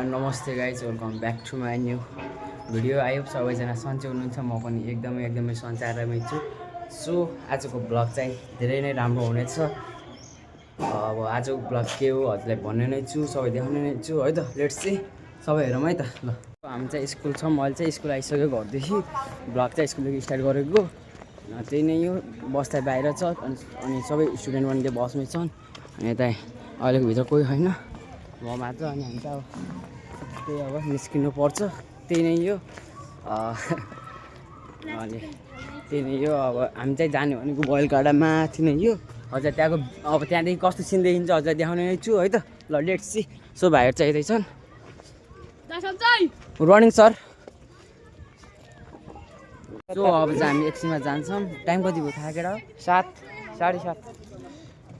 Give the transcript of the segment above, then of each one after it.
नमस्ते guys welcome back to my new video. आयो सबैजना सन्चै हुनुहुन्छ, म पनि एकदमै सन्चै आरामै छु। सो आजको ब्लग चाहिँ धेरै नै राम्रो हुनेछ। अब आजको ब्लग के हो हजुरलाई भन्ने नै छु, सबै देखाउने नै छु है त। लेट्स सी सबै हेरौँ है त। ल हामी चाहिँ स्कुल छौँ, अहिले चाहिँ स्कुल आइसक्यो घरदेखि। ब्लग चाहिँ स्कुलदेखि स्टार्ट गरेको त्यही नै हो। बस चाहिँ बाहिर छ अनि सबै स्टुडेन्ट पनि त्यो बसमै छन्। अनि यता अहिलेको भित्र कोही छैन, म मात्र। अनि हामी चाहिँ त्यही अब निस्किनु पर्छ, त्यही नै हो। अनि त्यही नै हो। अब हामी चाहिँ जाने भनेको बयलकाडा माथि नै हो। हजुर त्यहाँको अब त्यहाँदेखि कस्तो सिन देखिन्छ हजुर देखाउने नै छु है त। ल लेट्स सी। सो भाइहरू चाहिँ यतै छन्। Running sir. सो अब चाहिँ हामी एकछिनमा जान्छौँ। टाइम कति भयो थाहा केटा? 7, 7:30,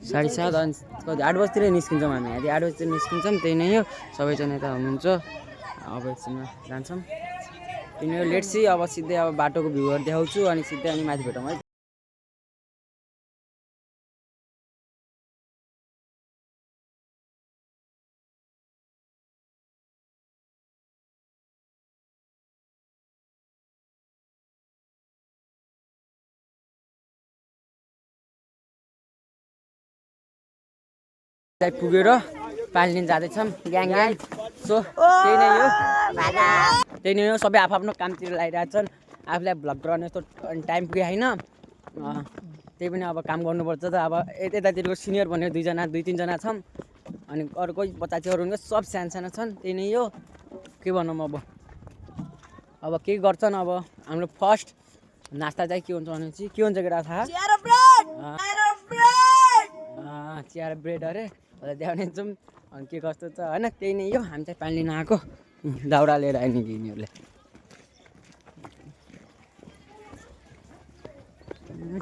7:30। अनि कति 8 बजीतिर निस्किन्छौँ हामी। यदि 8 बजीतिर निस्किन्छौँ, त्यही नै हो। सबैजना यता हुनुहुन्छ। अब एकछिनमा जान्छौँ, त्यही नै हो। Let's see. अब सिधै अब बाटोको भ्यूहरू देखाउँछु अनि सिधै अनि माथि भेटौँ है। पुगेर पानी लिन जाँदैछौँ ग्याङ। सो त्यही नै हो, त्यही नै हो। सबै आफ्नो कामतिर लागिरहेछन्। आफूलाई भ्लग गराउने यस्तो टाइम पुगे होइन। त्यही पनि अब काम गर्नुपर्छ त। अब यतातिरको सिनियर भनेर 2-3जना छौँ। अनि अरू कोही बच्चाहरू हुनुहुन्छ, सब सानो छन्। त्यही नै हो। के भनौँ अब के गर्छन्। अब हाम्रो फर्स्ट नास्ता चाहिँ के हुन्छ भनेपछि के हुन्छ केटा थाहा? चिया ब्रेड अरे देखाउने छौँ। अनि के कस्तो छ होइन, त्यही नै हो। हामी चाहिँ पानी लिन आएको, दाउरा लिएर आयो नि यिनीहरूले।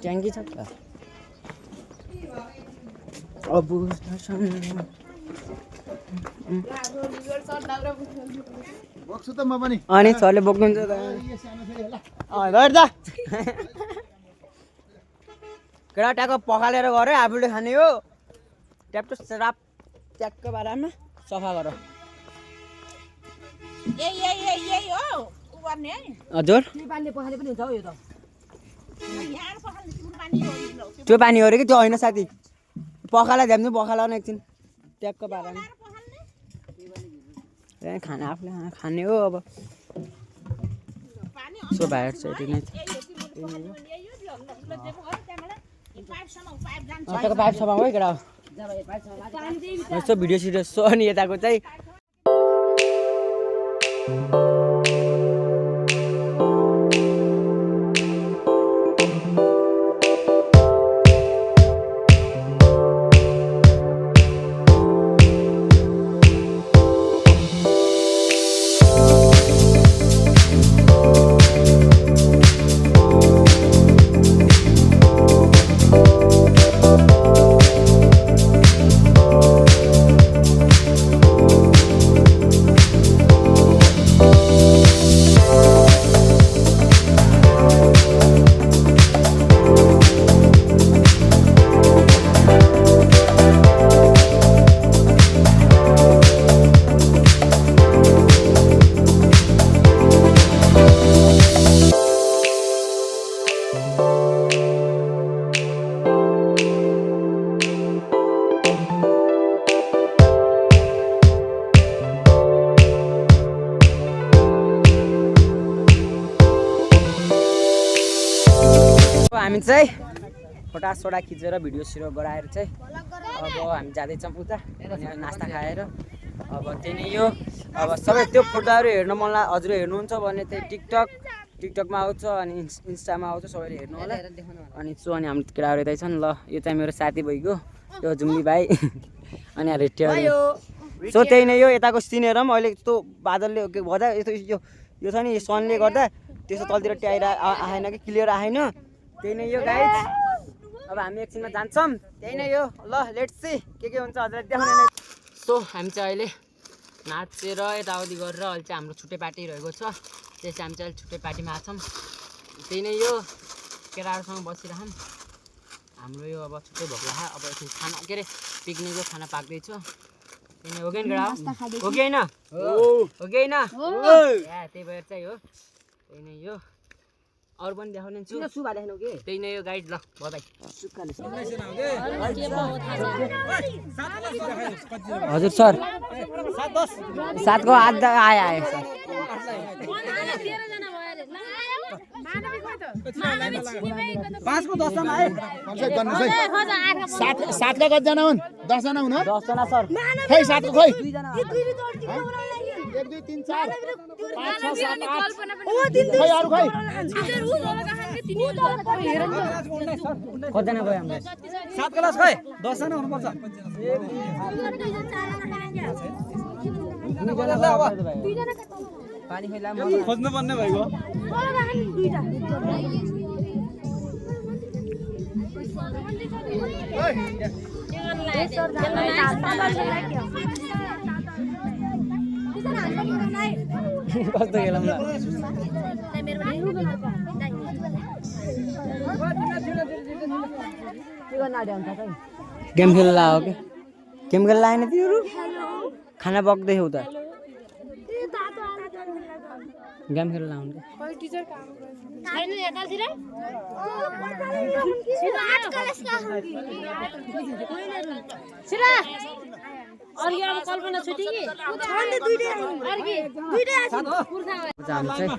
ट्याङ्की छ त अब अनि सरले बोक्नुहुन्छ त केटा ट्याक्क पखालेर गऱ्यो आफूले खाने हो। ट्याप्टो सराप ट्याक्क बारामा सफा गर। हजुर त्यो पानी हो अरे कि त्यो होइन साथी? पखाला झ्याम्नु पखाला न एकछिन ट्याक्क बारामा खाना आफूले खाने हो। अब सो भाइहरू चाहिँ यति नै छ। पाइप सफा हो केटा। यस्तो भिडियो सिडियो सो अनि यताको चाहिँ हामी चाहिँ फोटा सोटा खिचेर भिडियो सिडियो गराएर चाहिँ अब हामी जाँदैछौँ उता नास्ता खाएर। अब त्यही नै हो। अब सबै त्यो फोटोहरू हेर्न मन हजुर हेर्नुहुन्छ भने चाहिँ टिकटकमा आउँछ अनि इन्स्टामा आउँछ, सबैले हेर्नु होला। अनि सो अनि हाम्रो केटाहरू यतै छन्। ल यो चाहिँ मेरो साथी भइगयो, यो जुम्ली भाइ। अनि यहाँ रेट्यो सो त्यही नै यो यताको सिनेर पनि अहिले यस्तो बादलले के गर्दा यस्तो यो छ नि सनले गर्दा त्यसो तलतिर ट्याएर आएन कि क्लियर आएन त्यही नै यो गाइज अब हामी एकछिनमा जान्छौँ त्यही नै यो ल लेट्स सी के हुन्छ हजुरलाई देखाउने नै सो हामी चाहिँ अहिले नाचेर यताउति गरेर अहिले चाहिँ हाम्रो छुट्टै पार्टी रहेको छ त्यस हामी चाहिँ छुट्टै पार्टीमा आछौँ त्यही नै यो केटाहरूसँग बसिरहौँ हाम्रो यो अब छुट्टै भएको अब एकछिन खाना के अरे पिकनिकको खाना पाक्दैछु त्यही नै हो कि केटा हो कि होइन हो कि होइन त्यही भएर चाहिँ हो त्यही नै यो अरू पनि देखाउने छु सुगा देख्नु के त्यही नै यो गाइड ल बाइ हजुर सर 7 को आधा आयो सर पाँच को 10 जना आए सात का कतिजना हुन् 10 जना हुन् 10 जना सर खै 7 को खै 2 जना 1 2 3 4 5 6 7 8 खै अरु खै कतिजना गयो हाम्रो 7 क्लास खै 10 जना हुनुपर्छ पानी खैला खोज्नु पर्ने भइगयो कस्तो खेलौँ ल गेम खेल्न हो कि गेम खेल्न आएन तिमीहरू खाना पक्दै हो त गेम खेल्न आउनु कल्पना छुटी हामी चाहिँ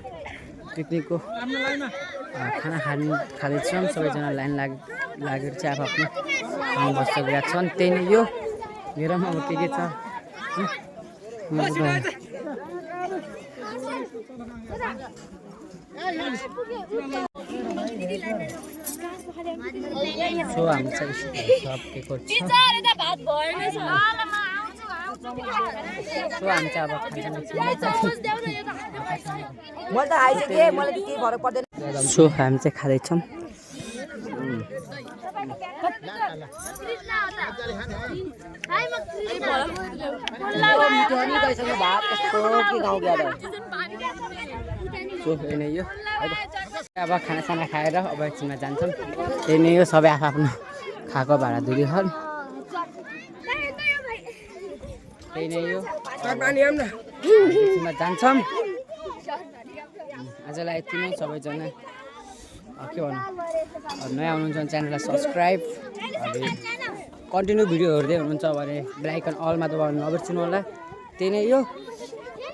पिकनिकको खाना खाँदैछौँ सबैजना लाइन लागेर चाहिँ आफ्नो ठाउँमा बसिसकेका छन् त्यही नै यो हेरौँ अब के छ सो हामी चाहिँ सकेको छ सो हामी चाहिँ अब सो हामी चाहिँ खाँदैछौँ सो यही नै यो अब खानासाना खाएर अब एकछिनमा जान्छौँ त्यही नै यो सबै आफ्नो खाएको भाडा धुलिखन् त्यही नै यो एकछिनमा जान्छौँ आजलाई यति नै सबैजना के भन्नु नयाँ हुनुहुन्छ भने च्यानललाई सब्सक्राइब कन्टिन्यू भिडियो हेर्दै हुनुहुन्छ भने बेल आइकन अलमा दबाउनु नबिर्सिनु होला त्यही नै यो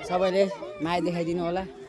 सबैले माया देखाइदिनु होला।